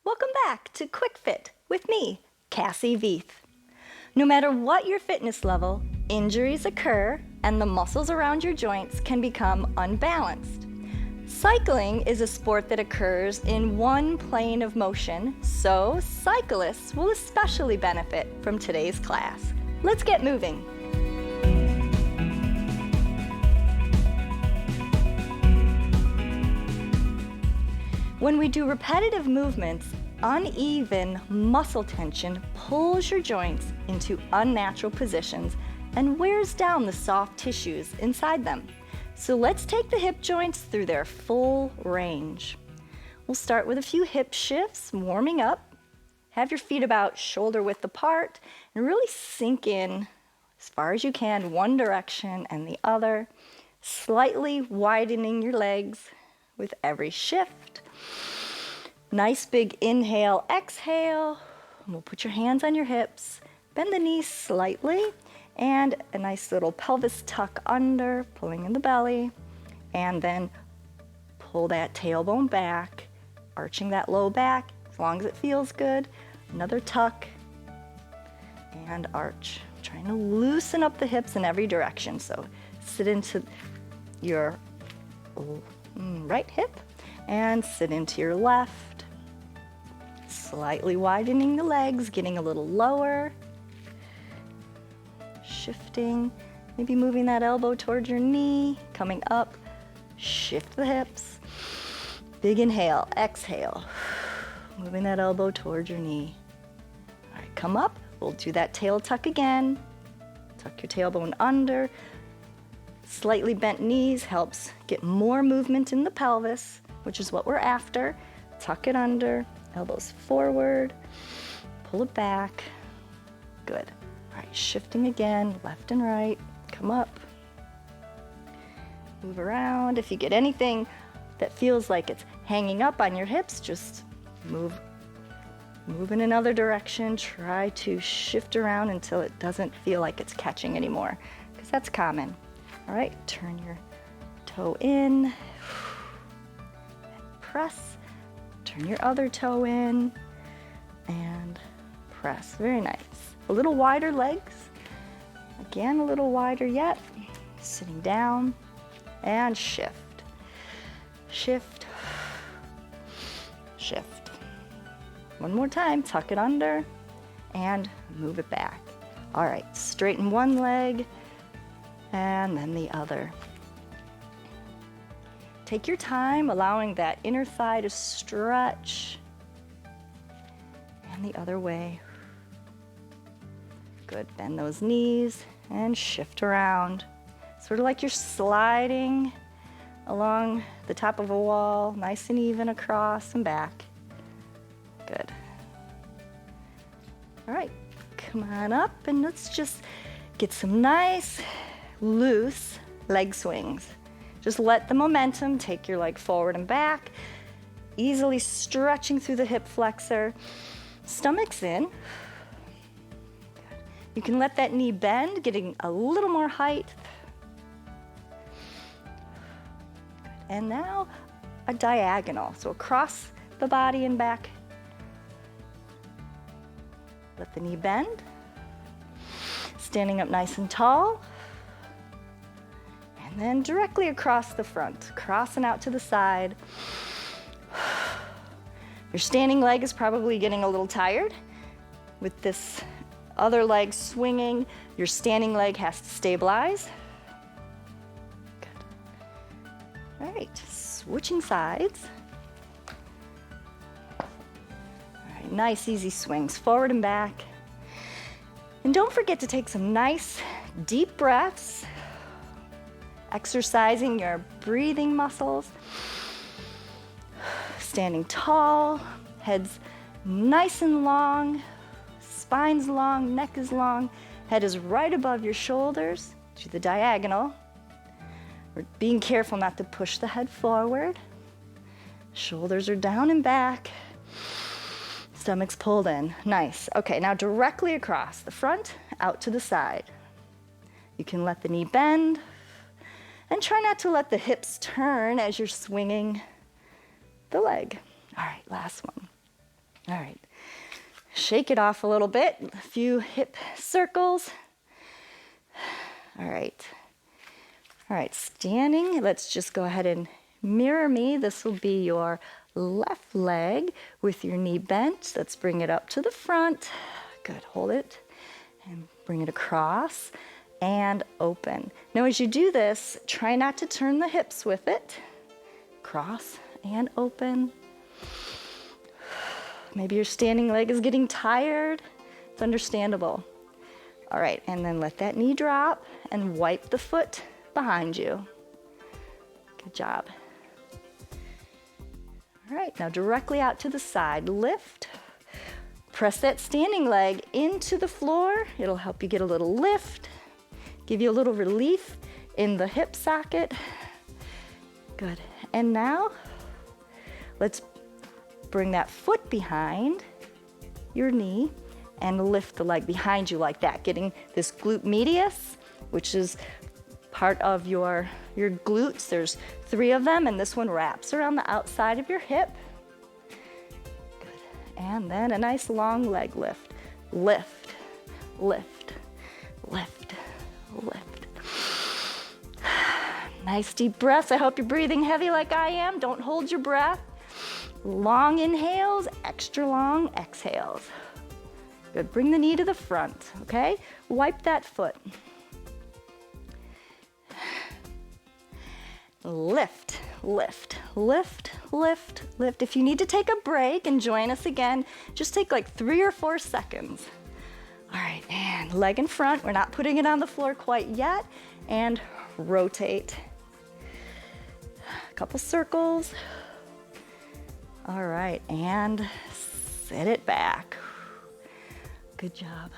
Welcome back to Quick Fit with me, Cassie Veith. No matter what your fitness level, injuries occur and the muscles around your joints can become unbalanced. Cycling is a sport that occurs in one plane of motion, so cyclists will especially benefit from today's class. Let's get moving. When we do repetitive movements, uneven muscle tension pulls your joints into unnatural positions and wears down the soft tissues inside them. So let's take the hip joints through their full range. We'll start with a few hip shifts, warming up. Have your feet about shoulder width apart and really sink in as far as you can, one direction and the other, slightly widening your legs with every shift. Nice big inhale, exhale. We'll put your hands on your hips, bend the knees slightly, and a nice little pelvis tuck under, pulling in the belly, and then pull that tailbone back, arching that low back as long as it feels good. Another tuck and arch. Trying to loosen up the hips in every direction. So sit into your right hip and sit into your left. Slightly widening the legs, getting a little lower. Shifting, maybe moving that elbow towards your knee, coming up. Shift the hips. Big inhale, exhale. Moving that elbow towards your knee. All right, come up. We'll do that tail tuck again. Tuck your tailbone under. Slightly bent knees helps get more movement in the pelvis, which is what we're after. Tuck it under, elbows forward, pull it back. Good. All right, shifting again, left and right. Come up. Move around. If you get anything that feels like it's hanging up on your hips, just move in another direction. Try to shift around until it doesn't feel like it's catching anymore, because that's common. All right, turn your toe in, press, turn your other toe in, and press. Very nice. A little wider legs. Again, a little wider yet. Sitting down and shift. Shift, shift. One more time, tuck it under and move it back. All right, straighten one leg and then the other. Take your time, allowing that inner thigh to stretch. And the other way. Good, bend those knees and shift around. Sort of like you're sliding along the top of a wall, nice and even across and back. Good. All right, come on up and let's just get some nice, loose leg swings. Just let the momentum take your leg forward and back, easily stretching through the hip flexor. Stomach's in. You can let that knee bend, getting a little more height. And now a diagonal, so across the body and back. Let the knee bend. Standing up nice and tall. And then directly across the front, crossing out to the side. Your standing leg is probably getting a little tired. With this other leg swinging, your standing leg has to stabilize. Good. All right, switching sides. All right, nice easy swings, forward and back. And don't forget to take some nice deep breaths, exercising your breathing muscles. Standing tall, head's nice and long, spine's long, neck is long, head is right above your shoulders to the diagonal. We're being careful not to push the head forward. Shoulders are down and back. Stomach's pulled in. Nice. Okay, now directly across the front, out to the side. You can let the knee bend and try not to let the hips turn as you're swinging the leg. All right, last one. All right, shake it off a little bit, a few hip circles. All right, standing, let's just go ahead and mirror me. This will be your left leg with your knee bent. Let's bring it up to the front. Good, hold it and bring it across and open. Now as you do this, try not to turn the hips with it. Cross and open. Maybe your standing leg is getting tired. It's understandable. All right, and then let that knee drop and wipe the foot behind you. Good job. All right, now directly out to the side, lift. Press that standing leg into the floor. It'll help you get a little lift, give you a little relief in the hip socket. Good, and now let's bring that foot behind your knee and lift the leg behind you like that, getting this glute medius, which is part of your glutes. There's 3 of them, and this one wraps around the outside of your hip. Good. And then a nice long leg lift. Lift, lift, lift, lift. Nice deep breaths. I hope you're breathing heavy like I am. Don't hold your breath. Long inhales, extra long exhales. Good, bring the knee to the front, okay? Wipe that foot. Lift, lift, lift, lift, lift. If you need to take a break and join us again, just take like 3 or 4 seconds. All right, and leg in front. We're not putting it on the floor quite yet. And rotate. A couple circles. All right, and sit it back. Good job.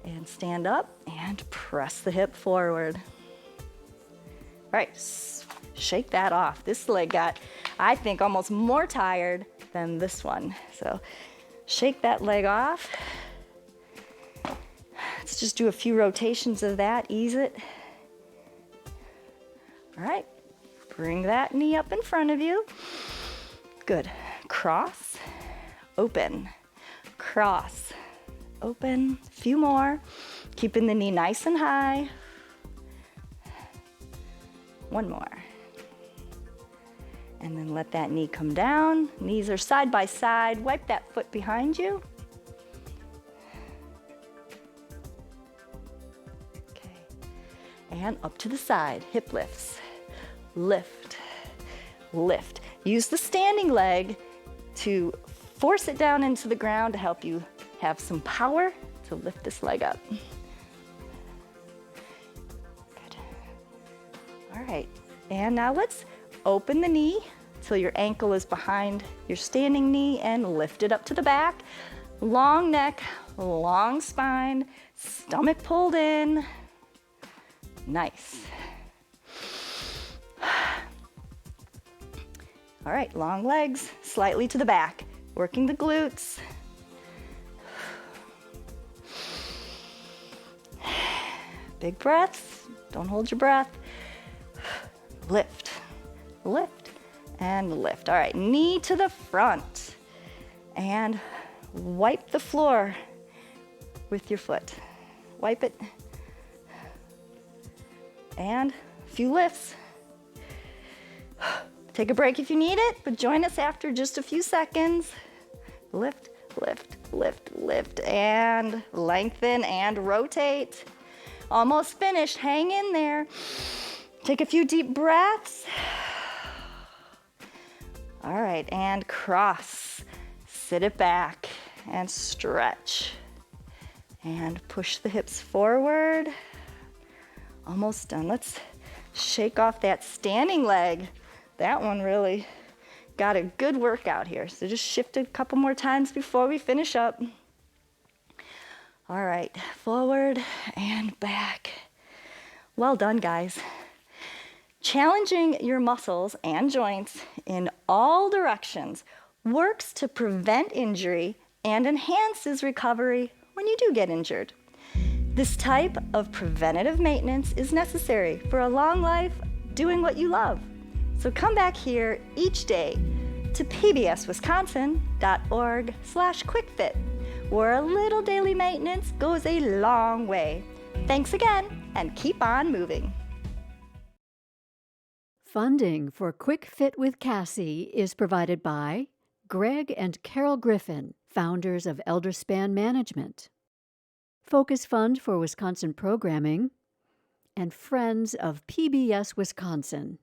And stand up and press the hip forward. All right, shake that off. This leg got, I think, almost more tired than this one. So shake that leg off. Let's just do a few rotations of that, ease it. All right, bring that knee up in front of you. Good, cross, open, cross, open, a few more. Keeping the knee nice and high. One more. And then let that knee come down. Knees are side by side. Wipe that foot behind you. Okay. And up to the side, hip lifts. Lift, lift. Use the standing leg to force it down into the ground to help you have some power to lift this leg up. Good. All right, and now let's open the knee till your ankle is behind your standing knee and lift it up to the back. Long neck, long spine, stomach pulled in. Nice. All right, long legs, slightly to the back, working the glutes. Big breaths, don't hold your breath. Lift, lift, and lift. All right, knee to the front. And wipe the floor with your foot. Wipe it. And a few lifts. Take a break if you need it, but join us after just a few seconds. Lift, lift, lift, lift, and lengthen and rotate. Almost finished, hang in there. Take a few deep breaths. All right, and cross. Sit it back and stretch. And push the hips forward. Almost done. Let's shake off that standing leg. That one really got a good workout here. So just shift it a couple more times before we finish up. All right, forward and back. Well done, guys. Challenging your muscles and joints in all directions works to prevent injury and enhances recovery when you do get injured. This type of preventative maintenance is necessary for a long life doing what you love. So come back here each day to pbswisconsin.org/quickfit, where a little daily maintenance goes a long way. Thanks again, and keep on moving. Funding for Quick Fit with Cassie is provided by Greg and Carol Griffin, founders of Elderspan Management, Focus Fund for Wisconsin Programming, and Friends of PBS Wisconsin.